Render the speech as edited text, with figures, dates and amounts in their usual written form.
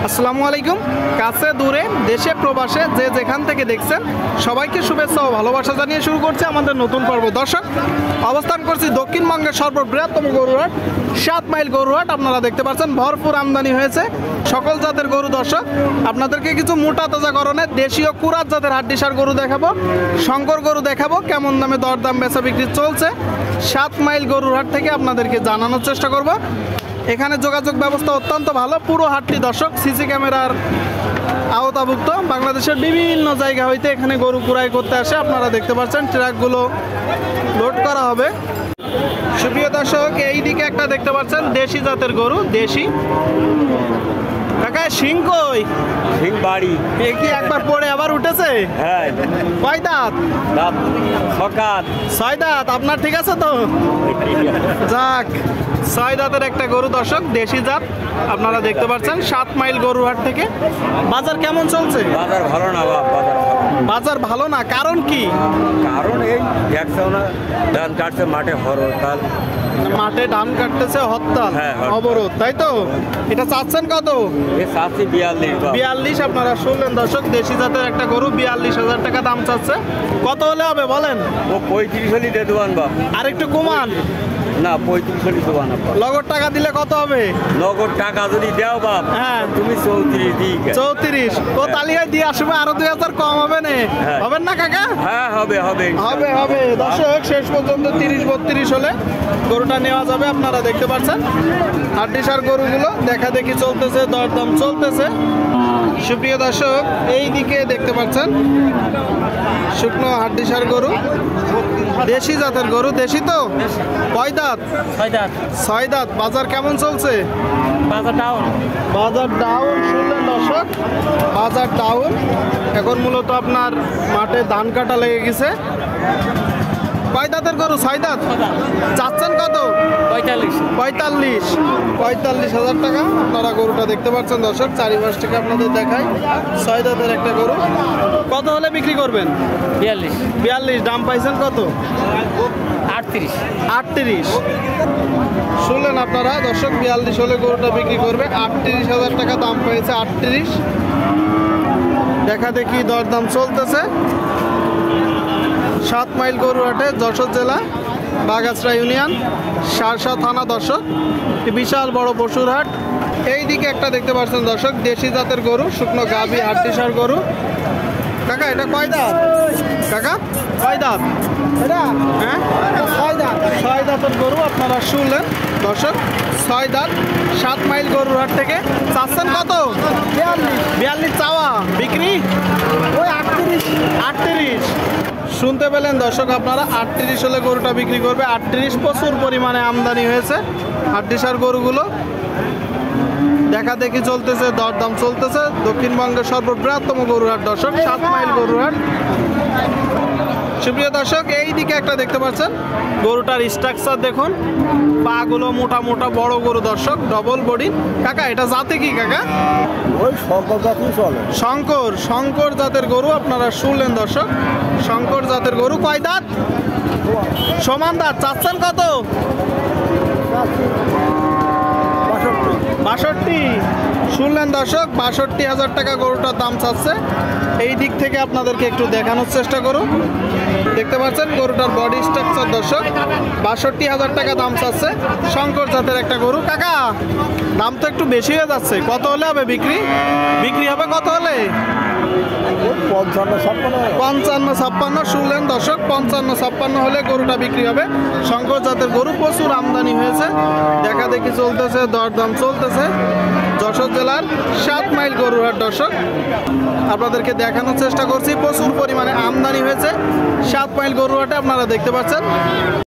আসসালামু আলাইকুম। কাছে দূরে দেশে প্রবাসে যে যেখান থেকে দেখছেন সবাইকে শুভেচ্ছা ও ভালোবাসা জানিয়ে শুরু করছে আমাদের নতুন পর্ব। দর্শক, অবস্থান করছি দক্ষিণবঙ্গের সর্ববৃহত্তম গরুহাট 7 মাইল গরুহাট। আপনারা দেখতে পাচ্ছেন ভরপুর আমদানি হয়েছে সকল জাতের গরু। দর্শক, আপনাদেরকে কিছু মোটা তাজা গরনের দেশীয় কুরাত জাতের হাড্ডিসার গরু দেখাবো, শঙ্কর গরু দেখাবো, কেমন দামে দরদাম বেচা বিক্রি চলছে 7 মাইল গরুহাট থেকে আপনাদেরকে জানানোর চেষ্টা করব। এখানে যোগাযোগ ব্যবস্থা অত্যন্ত ভালো। পুরো হাটটি দর্শক সিসি ক্যামেরার আওতাভুক্ত। বাংলাদেশের বিভিন্ন জায়গা হইতে এখানে গরু ক্রয় করতে আসে। আপনারা দেখতে পাচ্ছেন ট্রাকগুলো লোড করা হবে। সুপ্রিয় দর্শক, এই দিকে একটা দেখতে পাচ্ছেন দেশি জাতের গরু, দেশি। কাকা সিং কই? সিং বাড়ি। এ কি একবার পড়ে আবার উঠেছে? হ্যাঁ। কয় দাঁত? দাঁত সকাল 6 দাঁত। আপনার ঠিক আছে তো? যাক, 6 দাঁতের একটা গরু দর্শক, দেশি জাত। আপনারা দেখতে পাচ্ছেন 7 মাইল গরুহাট থেকে। বাজার কেমন চলছে? বাজার ভালো না বাপ, বাজার ভালো। বাজার ভালো না, কারণ কি? কারণ এই দেখছেও না, ধান কাটছে মাঠে হরতাল। মাঠে ধান কাটতেছে হরতাল, হ্যাঁ, হরতাল। অবরোধ, তাই তো? এটা চাচ্ছেন কত? এ চাচ্ছি 42 বাপ। 42। আপনারা শুনলেন দর্শক, দেশি জাতের একটা গরু 42,000 টাকা দাম চাচ্ছে। কত হলে হবে বলেন? ও 35 হলি দিয়ে দেবান বাপ। আর একটু কমান। না, 35 হলি দেবান বাপ। নগদ টাকা দিলে কত হবে? নগদ টাকা যদি দেও বাপ, হ্যাঁ। তুমি 34 দিই। 34। ও তালিয়ায় দিয়ে আসবে, আরো 2000 কম হবে না? হ্যাঁ। হবেন না কাকা? হ্যাঁ, হবে হবে হবে হবে দর্শক, শেষ পর্যন্ত 30-32 হলে গরুটা নেওয়া যাবে। আপনারা দেখতে পাচ্ছেন হাড্ডিসার গরুগুলো দেখা দেখি চলতেছে, দরদাম চলতেছে। সুপ্রিয় দর্শক, এই দিকে দেখতে পাচ্ছেন শুকনো হাড্ডিসার গরু, দেশি জাতের গরু। দেশি তো? কয় দাঁত? 6 দাঁত। 6 দাঁত। বাজার কেমন চলছে? বাজার ডাউন। বাজার ডাউন। শুনলেন দর্শক, বাজার ডাউন। এখন মূলত আপনার মাঠে ধান কাটা লেগে গেছে। কয় দাঁতের গরু? 6 দাঁত। চাচ্ছেন কত? 45। 45,000 টাকা। আপনারা গরুটা দেখতে পাচ্ছেন দর্শক, চারিপাশ থেকে আপনাদের দেখাই। 6 দাঁতের একটা গরু। কত হলে বিক্রি করবেন? 42। দাম পাইছেন কত? 38। শুনলেন আপনারা দর্শক, 42 হলে গরুটা বিক্রি করবে। 38,000 টাকা দাম পেয়েছে। 38। দেখা দেখি দরদাম চলতেছে 7 মাইল গরুহাটে, যশোর জেলা, বাগাছড়া ইউনিয়ন, শার্শা থানা। দর্শক, বিশাল বড় পশুর হাট। এই দিকে একটা দেখতে পাচ্ছেন দর্শক, দেশি জাতের গরু, শুকনো গাভী হাড্ডিসার গরু। কাকা এটা কয় দাঁত? কাকা কয় দাঁত? হ্যাঁ, 6 দাঁতের গরু। আপনারা শুনলেন দর্শক, 6 দাঁত, 7 মাইল গরুর হাট থেকে। চাচ্ছেন কত? 42 চাওয়া, বিক্রি ওই 38। শুনতে পেলেন দর্শক, আপনারা 38 হলে গরুটা বিক্রি করবে। 38। প্রচুর পরিমাণে আমদানি হয়েছে হাড্ডিসার গরুগুলো। দেখা দেখি চলতেছে, দরদাম চলতেছে। দক্ষিণবঙ্গের সর্ববৃহত্তম গরুহাট দর্শক, 7 মাইল গরুহাট। সুপ্রিয় দর্শক, এই দিকে একটা দেখতে পাচ্ছেন গরুটার স্ট্রাকচার দেখুন, পা গুলো মোটা মোটা, বড় গরু দর্শক, ডবল বডি। কাকা এটা জাতে কি কাকা? ওই শঙ্কর জাতই চলে। শঙ্কর জাতের গরু। আপনারা শুনলেন দর্শক, শঙ্কর জাতের গরু। কয় দাঁত? সমান দাঁত। চাচ্ছেন কত? 62। শুনলেন দর্শক, 62,000 টাকা গরুটার দাম চাচ্ছে। এই দিক থেকে আপনাদেরকে একটু দেখানোর চেষ্টা করুন। দেখতে পাচ্ছেন গরুটার বডি স্ট্রাকচার দর্শক, 62,000 টাকা দাম চাচ্ছে। শঙ্কর জাতের একটা গরু। কাকা দাম তো একটু বেশি হয়ে যাচ্ছে, কত হলে হবে বিক্রি? বিক্রি হবে কত হলে? 55-56। শুনলেন দর্শক, 55-56 হলে গরুটা বিক্রি হবে। শঙ্কর জাতের গরু, প্রচুর আমদানি হয়েছে। দেখা দেখি চলতেছে, দরদাম চলতেছে। যশোর জেলার 7 মাইল গরুহাট দর্শক, আপনাদেরকে দেখানোর চেষ্টা করছি। প্রচুর পরিমাণে আমদানি হয়েছে 7 মাইল গরুহাটে। আপনারা দেখতে পাচ্ছেন